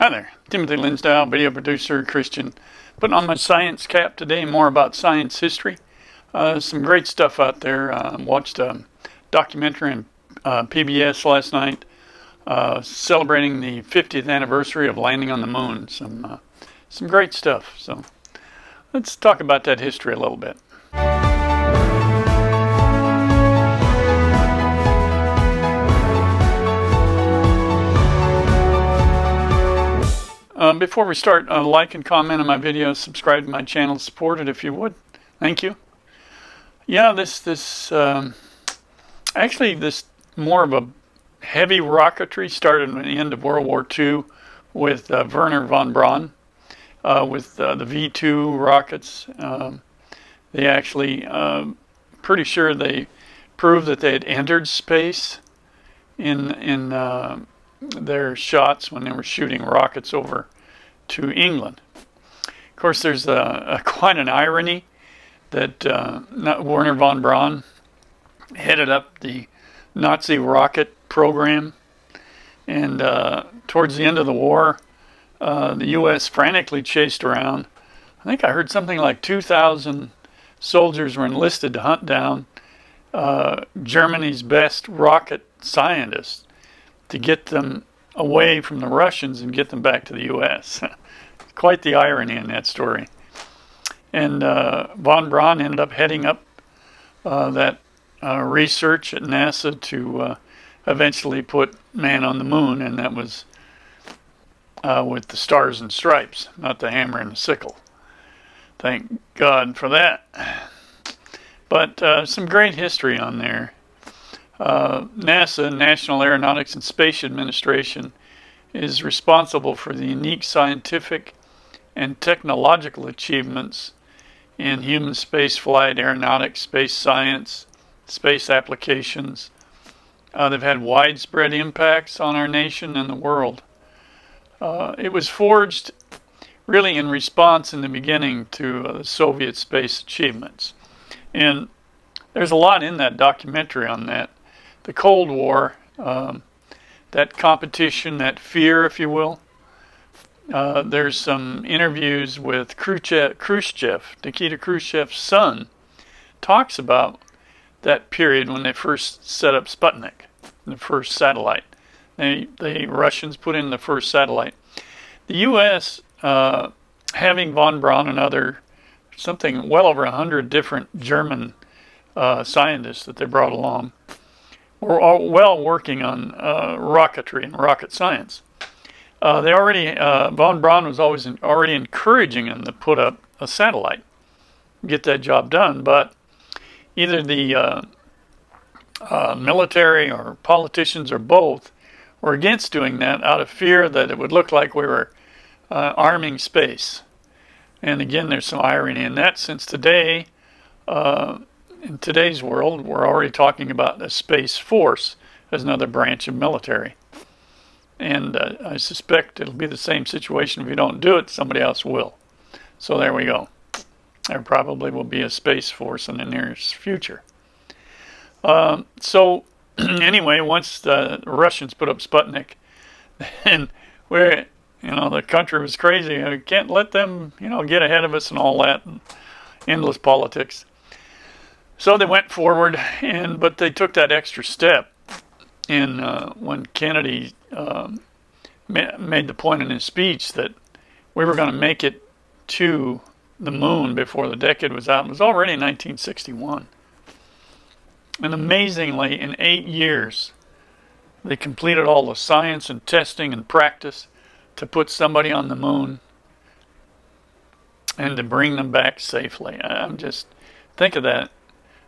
Hi there, Timothy Linsdau, video producer, Christian. Putting on my science cap today, more about science history. Some great stuff out there. Watched a documentary on PBS last night celebrating the 50th anniversary of landing on the moon. Some great stuff. So let's talk about that history a little bit. Before we start, like and comment on my videos, subscribe to my channel, support it if you would. Thank you. Yeah, this more of a heavy rocketry started at the end of World War II with Wernher von Braun with the V2 rockets. They actually, pretty sure they proved that they had entered space in their shots when they were shooting rockets over to England. Of course, there's quite an irony that Wernher von Braun headed up the Nazi rocket program, and towards the end of the war, the U.S. frantically chased around. I think I heard something like 2,000 soldiers were enlisted to hunt down Germany's best rocket scientists to get them away from the Russians and get them back to the U.S. Quite the irony in that story. And von Braun ended up heading up that research at NASA to eventually put man on the moon, and that was with the stars and stripes, not the hammer and the sickle. Thank God for that. But some great history on there. NASA, National Aeronautics and Space Administration, is responsible for the unique scientific and technological achievements in human spaceflight, aeronautics, space science, space applications. They've had widespread impacts on our nation and the world. It was forged really in response in the beginning to the Soviet space achievements. And there's a lot in that documentary on that. The Cold War, that competition, that fear, if you will. There's some interviews with Khrushchev, Nikita Khrushchev's son, talks about that period when they first set up Sputnik, the first satellite. The Russians put in the first satellite. The U.S., having von Braun and something well over 100 different German scientists that they brought along, were all well working on rocketry and rocket science. Von Braun was already encouraging them to put up a satellite, get that job done, but either the military or politicians or both were against doing that out of fear that it would look like we were arming space. And again, there's some irony in that, since today, in today's world, we're already talking about a space force as another branch of military. And I suspect it'll be the same situation. If we don't do it, somebody else will. So there we go. There probably will be a space force in the nearest future. So anyway, once the Russians put up Sputnik, and the country was crazy. We can't let them, get ahead of us and all that, and endless politics. So they went forward, but they took that extra step when Kennedy made the point in his speech that we were going to make it to the moon before the decade was out. It was already 1961. And amazingly, in 8 years, they completed all the science and testing and practice to put somebody on the moon and to bring them back safely. I'm just, think of that.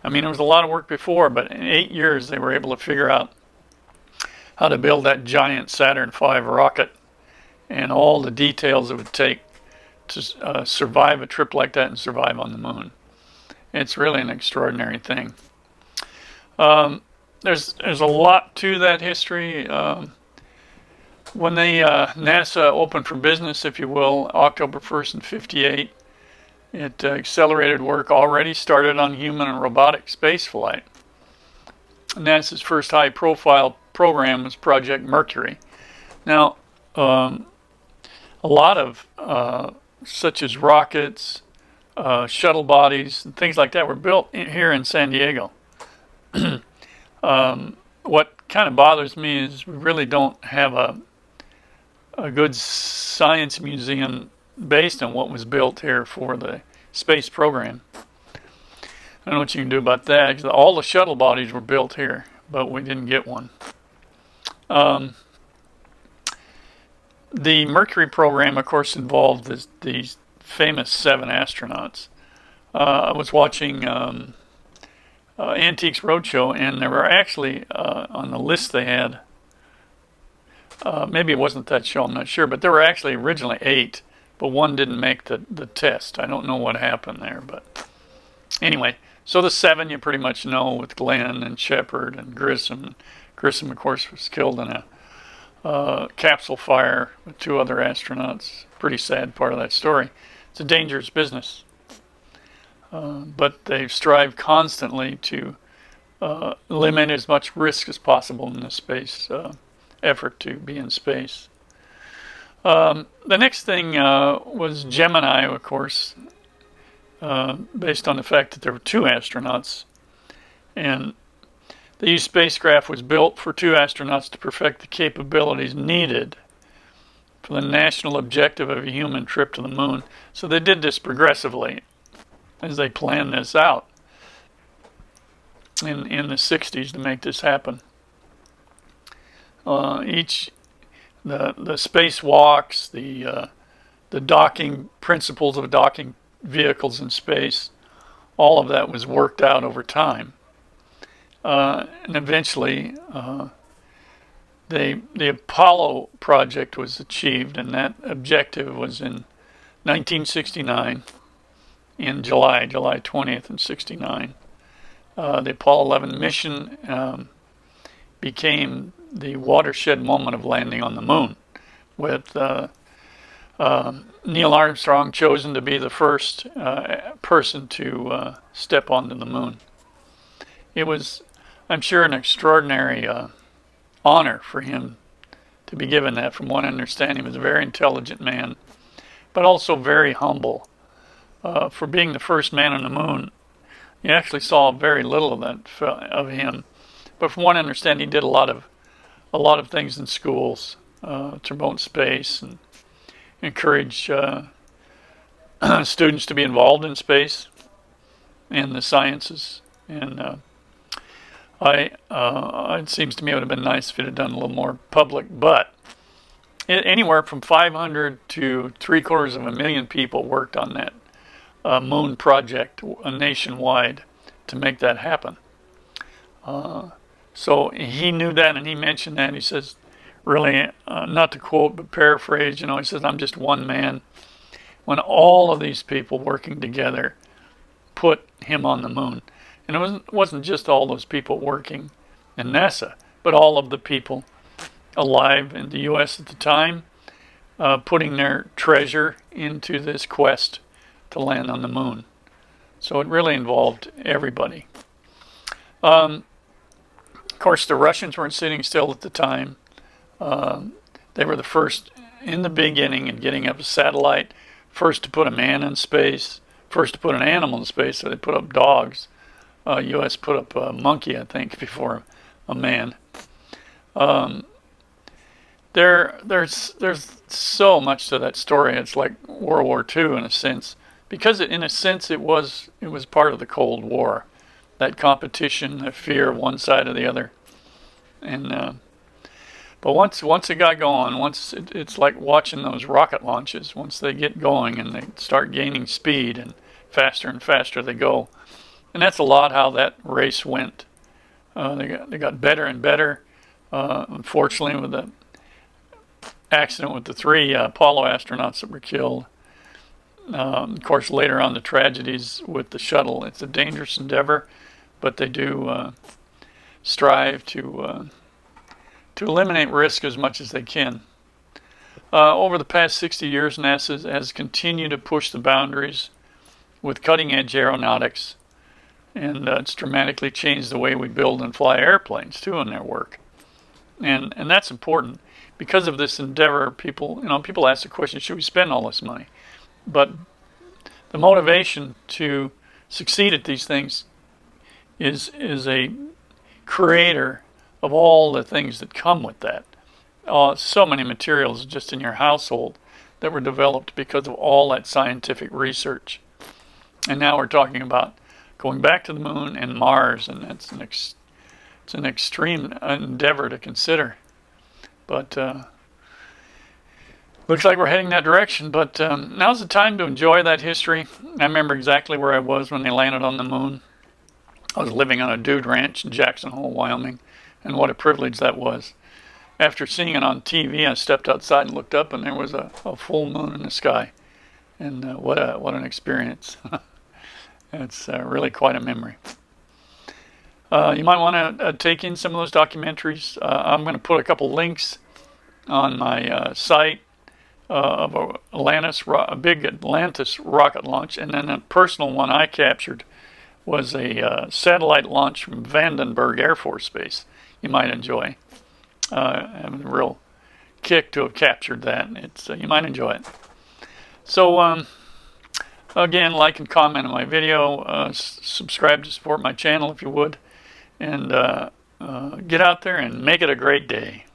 I mean, there was a lot of work before, but in 8 years they were able to figure out how to build that giant Saturn V rocket and all the details it would take to survive a trip like that and survive on the moon. It's really an extraordinary thing. There's a lot to that history. When NASA opened for business, if you will, October 1st in '58, it accelerated work already started on human and robotic spaceflight. NASA's first high-profile program was Project Mercury. Now, a lot of such as rockets, shuttle bodies, and things like that were built here in San Diego. What kind of bothers me is we really don't have a good science museum based on what was built here for the space program. I don't know what you can do about that, because all the shuttle bodies were built here, but we didn't get one. The Mercury program, of course, involved these famous 7 astronauts. I was watching Antiques Roadshow, and there were actually, on the list they had, maybe it wasn't that show, I'm not sure, but there were actually originally 8, but one didn't make the test. I don't know what happened there, but anyway, so the 7 you pretty much know, with Glenn and Shepard and Grissom. Grissom, of course, was killed in a capsule fire with 2 other astronauts. Pretty sad part of that story. It's a dangerous business. But they strive constantly to eliminate as much risk as possible in the space effort to be in space. The next thing was Gemini, of course, based on the fact that there were 2 astronauts. And the spacecraft was built for 2 astronauts to perfect the capabilities needed for the national objective of a human trip to the moon. So they did this progressively as they planned this out in the 60s to make this happen. The spacewalks, the docking principles of docking vehicles in space, all of that was worked out over time. And eventually, the Apollo project was achieved, and that objective was in 1969, in July 20th in 69. The Apollo 11 mission became the watershed moment of landing on the moon, with Neil Armstrong chosen to be the first person to step onto the moon. It was, I'm sure, an extraordinary honor for him to be given that. From what I understand, he was a very intelligent man, but also very humble. For being the first man on the moon, you actually saw very little of that of him. But from what I understand, he did a lot of things in schools to promote space and encourage students to be involved in space and the sciences. And it seems to me it would have been nice if it had done a little more public, but anywhere from 500 to 750,000 people worked on that moon project nationwide to make that happen. So he knew that, and he mentioned that. He says, really, not to quote but paraphrase, he says, I'm just one man. When all of these people working together put him on the moon. And it wasn't just all those people working in NASA, but all of the people alive in the U.S. at the time, putting their treasure into this quest to land on the moon. So it really involved everybody. Of course, the Russians weren't sitting still at the time. They were the first in the beginning in getting up a satellite, first to put a man in space, first to put an animal in space, so they put up dogs. U.S. put up a monkey, I think, before a man. There's so much to that story. It's like World War II in a sense, because in a sense it was part of the Cold War, that competition, the fear of one side or the other. And but once it got going, it's like watching those rocket launches. Once they get going and they start gaining speed, and faster they go. And that's a lot how that race went. They got better and better. Unfortunately, with the accident with the 3 Apollo astronauts that were killed. Of course, later on, the tragedies with the shuttle. It's a dangerous endeavor, but they do strive to eliminate risk as much as they can. Over the past 60 years, NASA has continued to push the boundaries with cutting-edge aeronautics. And it's dramatically changed the way we build and fly airplanes, too, in their work. and that's important. Because of this endeavor, people ask the question, should we spend all this money? But the motivation to succeed at these things is a creator of all the things that come with that. So many materials just in your household that were developed because of all that scientific research. And now we're talking about going back to the moon and Mars, and that's it's an extreme endeavor to consider. But looks like we're heading that direction. But now's the time to enjoy that history. I remember exactly where I was when they landed on the moon. I was living on a dude ranch in Jackson Hole, Wyoming, and what a privilege that was. After seeing it on TV, I stepped outside and looked up, and there was a full moon in the sky. And what an experience. It's really quite a memory. You might want to take in some of those documentaries. I'm going to put a couple links on my site of a big Atlantis rocket launch, and then a personal one I captured was a satellite launch from Vandenberg Air Force Base. You might enjoy. Having a real kick to have captured that. You might enjoy it. So again, like and comment on my video. Subscribe to support my channel if you would, and get out there and make it a great day.